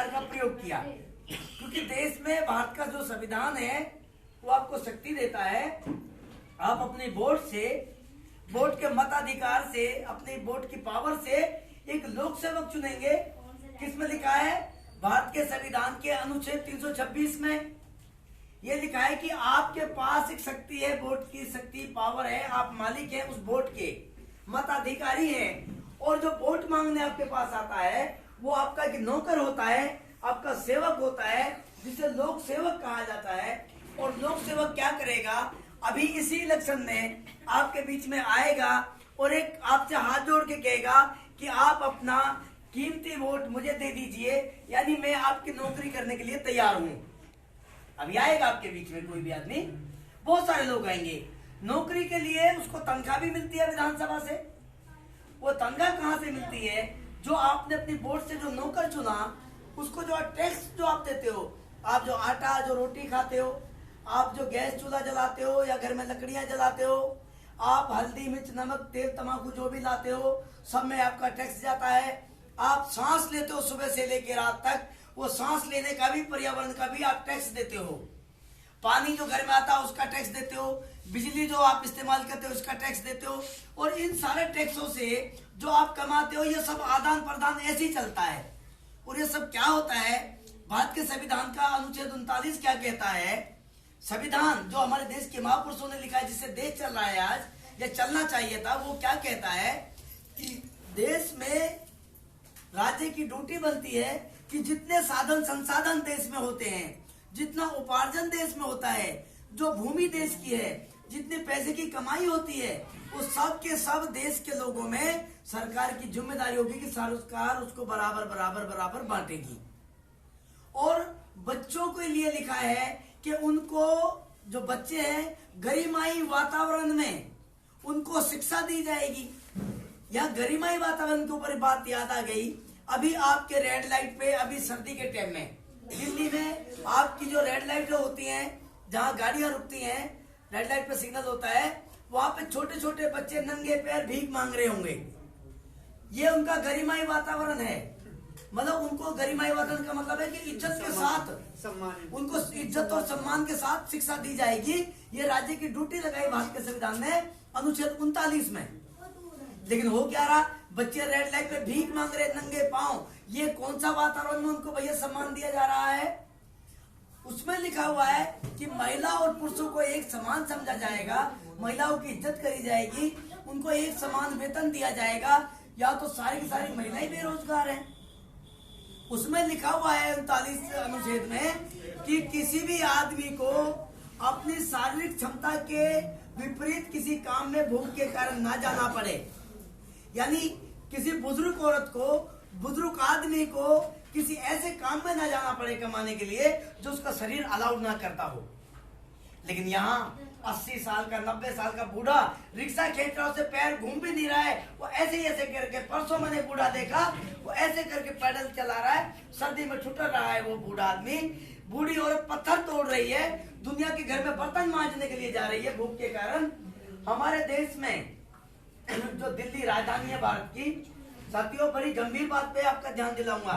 अधिकार का प्रयोग किया, क्योंकि देश में भारत का जो संविधान है वो आपको शक्ति देता है। आप अपने वोट के मताधिकार से, अपने वोट की पावर से एक लोक सेवक चुनेंगे। किसमें लिखा है? भारत के संविधान के अनुच्छेद 326 में ये लिखा है कि आपके पास एक शक्ति है, वोट की शक्ति, पावर है, आप मालिक हैं उस वोट के, मताधिकारी हैं। और जो वोट मांगने आपके पास आता है वो आपका एक नौकर होता है, आपका सेवक होता है, जिसे लोक सेवक कहा जाता है। और लोक सेवक क्या करेगा? अभी इसी इलेक्शन में आपके बीच में आएगा और एक आपसे हाथ जोड़ के कहेगा कि आप अपना कीमती वोट मुझे दे दीजिए, यानी मैं आपकी नौकरी करने के लिए तैयार हूं। अभी आएगा आपके बीच में कोई भी आदमी, बहुत सारे लोग आएंगे नौकरी के लिए। उसको तनख्वाह भी मिलती है विधानसभा से। वो तनख्वाह कहाँ से मिलती है? जो आपने अपनी वोट से जो नौकर चुना, उसको जो टैक्स जो आप देते हो, आप जो आटा जो रोटी खाते हो, आप जो गैस चूल्हा जलाते हो या घर में लकड़ियां जलाते हो, आप हल्दी मिर्च नमक तेल तम्बाकू जो भी लाते हो, सब में आपका टैक्स जाता है। आप सांस लेते हो सुबह से लेकर रात तक, वो सांस लेने का भी, पर्यावरण का भी आप टैक्स देते हो। पानी जो घर में आता है उसका टैक्स देते हो, बिजली जो आप इस्तेमाल करते हो उसका टैक्स देते हो। और इन सारे टैक्सों से जो आप कमाते हो, ये सब आदान प्रदान ऐसे ही चलता है। और ये सब क्या होता है? भारत के संविधान का अनुच्छेद 39 क्या कहता है? संविधान जो हमारे देश के महापुरुषों ने लिखा है, जिससे देश चल रहा है आज या चलना चाहिए था, वो क्या कहता है कि देश में राज्य की ड्यूटी बनती है कि जितने साधन संसाधन देश में होते हैं, जितना उपार्जन देश में होता है, जो भूमि देश की है, जितने पैसे की कमाई होती है, वो सब के सब देश के लोगों में सरकार की जिम्मेदारी होगी कि सरकार उसको बराबर बराबर बराबर बांटेगी। और बच्चों के लिए लिखा है कि उनको, जो बच्चे हैं, गरिमाई वातावरण में उनको शिक्षा दी जाएगी। या गरिमाई वातावरण के ऊपर बात याद आ गई। अभी आपके रेड लाइट पे, अभी सर्दी के टाइम में दिल्ली में आपकी जो रेड लाइट होती हैं, जहां गाड़ियां रुकती हैं, रेड लाइट पे सिग्नल होता है, वहां पे छोटे छोटे बच्चे नंगे पैर भीख मांग रहे होंगे। ये उनका गरिमाई वातावरण है। मतलब उनको गरिमाई वातावरण का मतलब है कि इज्जत के साथ, उनको इज्जत और सम्मान के साथ शिक्षा दी जाएगी। ये राज्य की ड्यूटी लगाई भारत के संविधान ने अनुच्छेद 39 में। लेकिन हो क्या रहा? बच्चे रेड लाइट पे भीख मांग रहे नंगे पांव। ये कौन सा वातावरण में उनको भैया सम्मान दिया जा रहा है? उसमें लिखा हुआ है कि महिला और पुरुषों को एक समान समझा जाएगा, महिलाओं की इज्जत करी जाएगी, उनको एक समान वेतन दिया जाएगा। या तो सारी की सारी महिलाएं बेरोजगार हैं। उसमें लिखा हुआ है 39 अनुच्छेद में कि किसी भी आदमी को अपनी शारीरिक क्षमता के विपरीत किसी काम में भूख के कारण ना जाना पड़े। यानी किसी बुजुर्ग औरत को, बुजुर्ग आदमी को किसी ऐसे काम में ना जाना पड़े कमाने के लिए जो उसका शरीर अलाउड ना करता हो। लेकिन यहाँ 80 साल का, 90 साल का बूढ़ा रिक्शा खींच रहा, उसे पैर घूम भी नहीं रहा है, वो ऐसे ही ऐसे करके, परसों मैंने बूढ़ा देखा, वो ऐसे करके पैदल चला रहा है, सर्दी में ठुठर रहा है वो बूढ़ा आदमी। बूढ़ी औरत पत्थर तोड़ रही है, दुनिया के घर में बर्तन मांजने के लिए जा रही है भूख के कारण। हमारे देश में जो दिल्ली राजधानी है भारत की, साथियों बड़ी गंभीर बात पे आपका ध्यान दिलाऊंगा।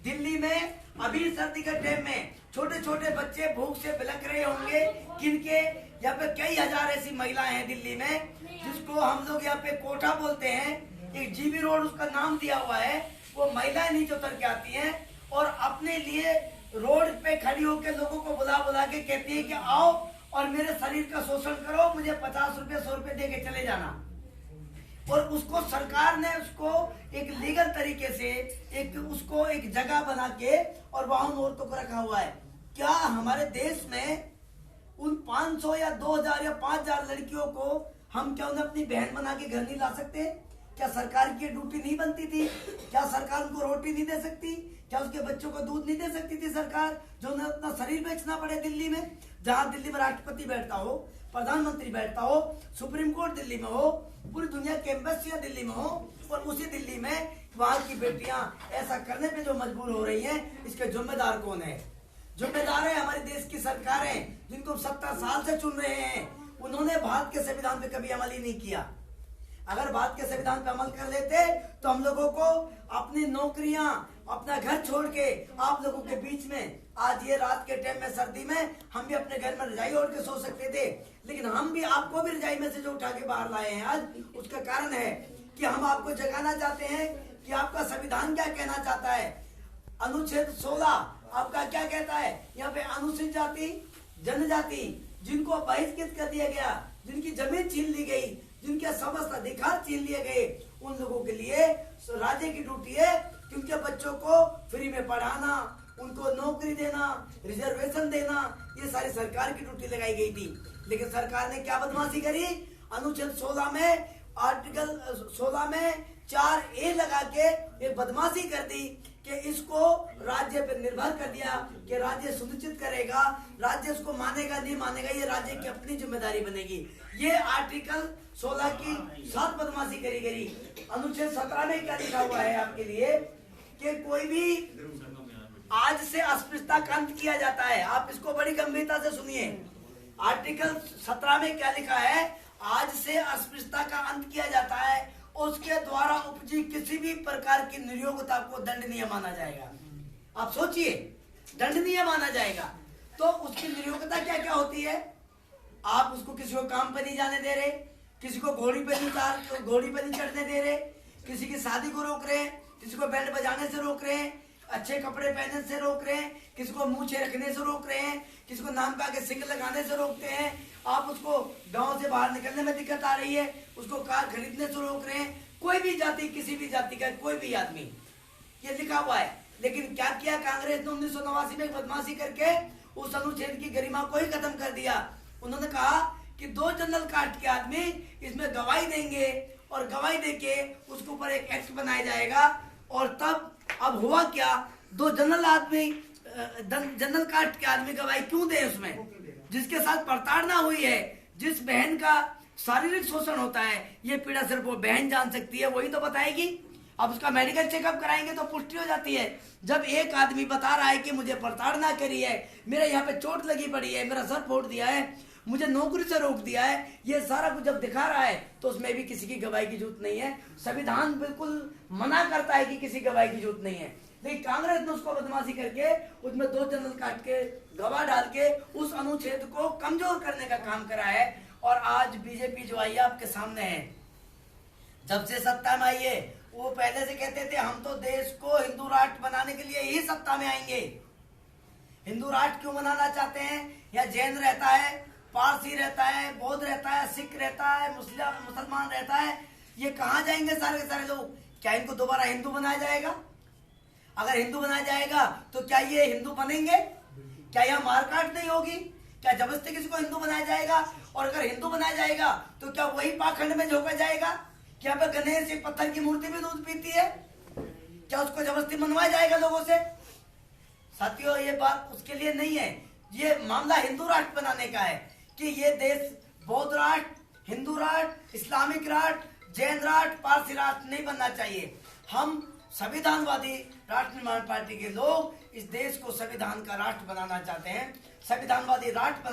दिल्ली में अभी सर्दी के टाइम में छोटे छोटे बच्चे भूख से बिलख रहे होंगे। किनके? यहाँ पे कई हजार ऐसी महिलाएं हैं दिल्ली में, जिसको हम लोग यहाँ पे कोठा बोलते हैं। एक जीबी रोड उसका नाम दिया हुआ है। वो महिलाएं नीचे उतर के आती हैं और अपने लिए रोड पे खड़ी होकर लोगों को बुला बुला के कहती है कि आओ और मेरे शरीर का शोषण करो, मुझे 50 रुपए 100 रुपए दे के चले जाना। और उसको सरकार ने उसको एक लीगल तरीके से उसको एक जगह बना के और वहां औरतों को रखा हुआ है। क्या हमारे देश में उन 500 या 2000 या 5000 लड़कियों को हम क्या उन्हें अपनी बहन बना के घर नहीं ला सकते? क्या सरकार की ड्यूटी नहीं बनती थी? क्या सरकार उनको रोटी नहीं दे सकती? क्या उसके बच्चों को दूध नहीं दे सकती थी सरकार, जो उन्हें अपना शरीर बेचना पड़े दिल्ली में? जहां दिल्ली में राष्ट्रपति बैठता हो, प्रधानमंत्री बैठता हो, सुप्रीम कोर्ट दिल्ली में हो, पूरी दुनिया की एम्बेसियां दिल्ली में हो, और उसी दिल्ली में वहां की बेटियां ऐसा करने पे जो मजबूर हो रही हैं, इसके जिम्मेदार कौन है? जिम्मेदार है हमारे देश की सरकारें, जिनको 70 साल से चुन रहे हैं। उन्होंने भारत के संविधान पे कभी अमल ही नहीं किया। अगर भारत के संविधान पे अमल कर लेते तो हम लोगों को अपनी नौकरियां अपना घर छोड़ के आप लोगों के बीच में आज ये रात के टाइम में सर्दी में हम भी अपने घर में रजाई ओढ़ के सो सकते थे, लेकिन हम भी आपको भी रजाई में से जो उठा के बाहर लाए हैं आज, उसका कारण है कि हम आपको जगाना चाहते हैं कि आपका संविधान क्या कहना चाहता है। अनुच्छेद 16 आपका क्या कहता है? यहाँ पे अनुसूचित जाति जनजाति जिनको बहिष्कृत कर दिया गया, जिनकी जमीन छीन ली गई, जिनके समस्त अधिकार छीन लिए गए, उन लोगों के लिए राज्य की ड्यूटी है कि उनके बच्चों को फ्री में पढ़ाना, उनको नौकरी देना, रिजर्वेशन देना, ये सारी सरकार की ड्यूटी लगाई गई थी। लेकिन सरकार ने क्या बदमाशी करी? अनुच्छेद 16 में आर्टिकल 16 में 4A लगा के एक बदमाशी कर दी कि इसको राज्य पे निर्भर कर दिया कि राज्य सुनिश्चित करेगा, राज्य उसको मानेगा नहीं मानेगा ये राज्य की अपनी जिम्मेदारी बनेगी। ये आर्टिकल 16 की 7 बदमाशी करी गई। अनुच्छेद 17 में क्या लिखा हुआ है आपके लिए कि कोई भी आज से अस्पृश्यता का अंत किया जाता है। आप इसको बड़ी गंभीरता से सुनिए। आर्टिकल 17 में क्या लिखा है? आज से अस्पृश्यता का अंत किया जाता है, उसके द्वारा उपजी किसी भी प्रकार की नियोक्ता को दंडनीय माना जाएगा। आप सोचिए, दंडनीय माना जाएगा तो उसकी नियोक्ता क्या क्या होती है? आप उसको किसी को काम पे नहीं जाने दे रहे, किसी को घोड़ी पे नहीं चढ़ने दे रहे, किसी की शादी को रोक रहे हैं, किसी को बैंड बजाने से रोक रहे हैं, अच्छे कपड़े पहनने से रोक रहे हैं, किसी को मूछे रखने से रोक रहे हैं, किसी को नाम का आगे सिंग लगाने से रोकते हैं। आप उसको गांव से बाहर निकलने में दिक्कत आ रही है, उसको कार खरीदने से रोक रहे हैं। कोई भी जाति, किसी भी जाति का कोई भी आदमी, ये लिखा हुआ है। लेकिन क्या किया कांग्रेस ने 1989 में बदमाशी करके उस अनुच्छेद की गरिमा को ही खत्म कर दिया। उन्होंने कहा कि 2 जनरल कास्ट के आदमी इसमें गवाही देंगे और गवाही देके उसके ऊपर एक एक्ट बनाया जाएगा। और तब अब हुआ क्या? 2 जनरल कास्ट के आदमी गवाही क्यों दे? उसमें जिसके साथ प्रताड़ना हुई है, जिस बहन का शारीरिक शोषण होता है, ये पीड़ा सिर्फ वो बहन जान सकती है, वही तो बताएगी। अब उसका मेडिकल चेकअप कराएंगे तो पुष्टि हो जाती है। जब एक आदमी बता रहा है कि मुझे प्रताड़ना करी है, मेरे यहाँ पे चोट लगी पड़ी है, मेरा सर फोड़ दिया है, मुझे नौकरी से रोक दिया है, ये सारा कुछ जब दिखा रहा है तो उसमें भी किसी की गवाही की जरूरत नहीं है। संविधान बिल्कुल मना करता है कि किसी गवाही की जरूरत नहीं है, लेकिन कांग्रेस ने उसको बदमाशी करके उसमें 2 जनरल काट के गवाह डाल के उस अनुच्छेद को कमजोर करने का काम करा है। और आज बीजेपी जो आई है आपके सामने है, जब से सत्ता में आई है, वो पहले से कहते थे हम तो देश को हिंदू राष्ट्र बनाने के लिए ही सत्ता में आएंगे। हिंदू राष्ट्र क्यों बनाना चाहते हैं? या जैन रहता है, पारसी रहता है, बौद्ध रहता है, सिख रहता है, मुसलमान रहता है, ये कहाँ जाएंगे सारे के सारे लोग? क्या इनको दोबारा हिंदू बनाया जाएगा? अगर हिंदू बनाया जाएगा तो क्या ये हिंदू बनेंगे? क्या यहाँ मारकाट नहीं होगी? क्या जबरदस्ती किसी को हिंदू बनाया जाएगा? और अगर हिंदू बनाया जाएगा तो क्या वही पाखंड में झोंका जाएगा? क्या पे गणेश एक पत्थर की मूर्ति भी दूध पीती है? क्या उसको जबरदस्ती मनवाया जाएगा लोगों से? साथियों, ये बात उसके लिए नहीं है। ये मामला हिंदू राष्ट्र बनाने का है कि ये देश बौद्ध राष्ट्र, हिंदू राष्ट्र, इस्लामिक राष्ट्र, जैन राष्ट्र, पारसी राष्ट्र नहीं बनना चाहिए। हम संविधानवादी राष्ट्र निर्माण पार्टी के लोग इस देश को संविधान का राष्ट्र बनाना चाहते हैं, संविधानवादी राष्ट्र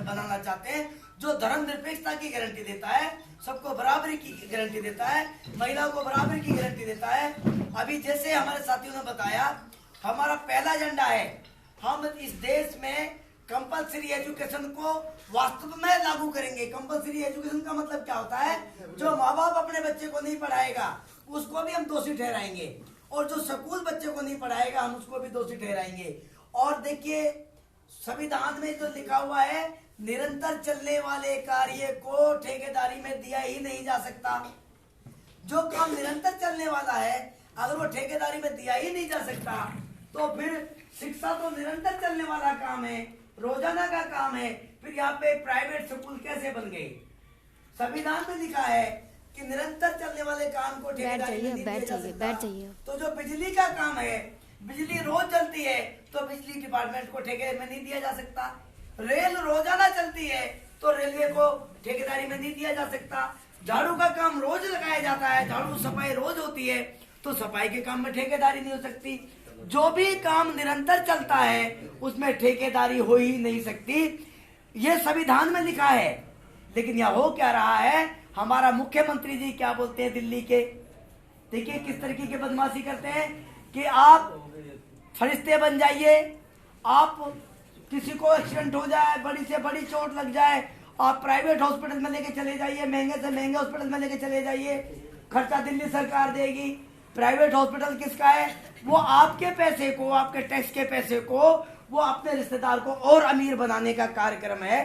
बनाना चाहते हैं जो धर्मनिरपेक्षता की गारंटी देता है, सबको बराबरी की गारंटी देता है, महिलाओं को बराबरी की गारंटी देता है। अभी जैसे हमारे साथियों ने बताया, हमारा पहला एजेंडा है हम इस देश में कंपलसरी एजुकेशन को वास्तव में लागू करेंगे। कंपलसरी एजुकेशन का मतलब क्या होता है? जो माँ बाप अपने बच्चे को नहीं पढ़ाएगा उसको भी हम दोषी ठहराएंगे, और जो स्कूल बच्चे को नहीं पढ़ाएगा हम उसको भी दोषी ठहराएंगे। और देखिए, संविधान में जो लिखा हुआ है, निरंतर चलने वाले कार्य को ठेकेदारी में दिया ही नहीं जा सकता। जो काम निरंतर चलने वाला है अगर वो ठेकेदारी में दिया ही नहीं जा सकता तो फिर शिक्षा तो निरंतर चलने वाला काम है, रोजाना का काम है, फिर यहाँ पे प्राइवेट स्कूल कैसे बन गए? संविधान में लिखा है कि निरंतर चलने वाले काम को ठेकेदारी में नहीं दिया जा सकता। तो जो बिजली का काम है, बिजली रोज चलती है तो बिजली डिपार्टमेंट को ठेके में नहीं दिया जा सकता। रेल रोजाना चलती है तो रेलवे को ठेकेदारी में नहीं दिया जा सकता। झाड़ू का काम रोज लगाया जाता है, झाड़ू सफाई रोज होती है तो सफाई के काम में ठेकेदारी नहीं हो सकती। जो भी काम निरंतर चलता है उसमें ठेकेदारी हो ही नहीं सकती, ये संविधान में लिखा है। लेकिन यह हो क्या रहा है? हमारा मुख्यमंत्री जी क्या बोलते हैं दिल्ली के, देखिए किस तरीके की बदमाशी करते हैं कि आप फरिश्ते बन जाइए, आप किसी को एक्सीडेंट हो जाए, बड़ी से बड़ी चोट लग जाए, आप प्राइवेट हॉस्पिटल में लेके चले जाइए, महंगे से महंगे हॉस्पिटल में लेके चले जाइए, खर्चा दिल्ली सरकार देगी। प्राइवेट हॉस्पिटल किसका है? वो आपके पैसे को, आपके टैक्स के पैसे को वो अपने रिश्तेदार को और अमीर बनाने का कार्यक्रम है।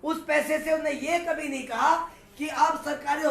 उस पैसे से उन्होंने ये कभी नहीं कहा कि आप सरकारी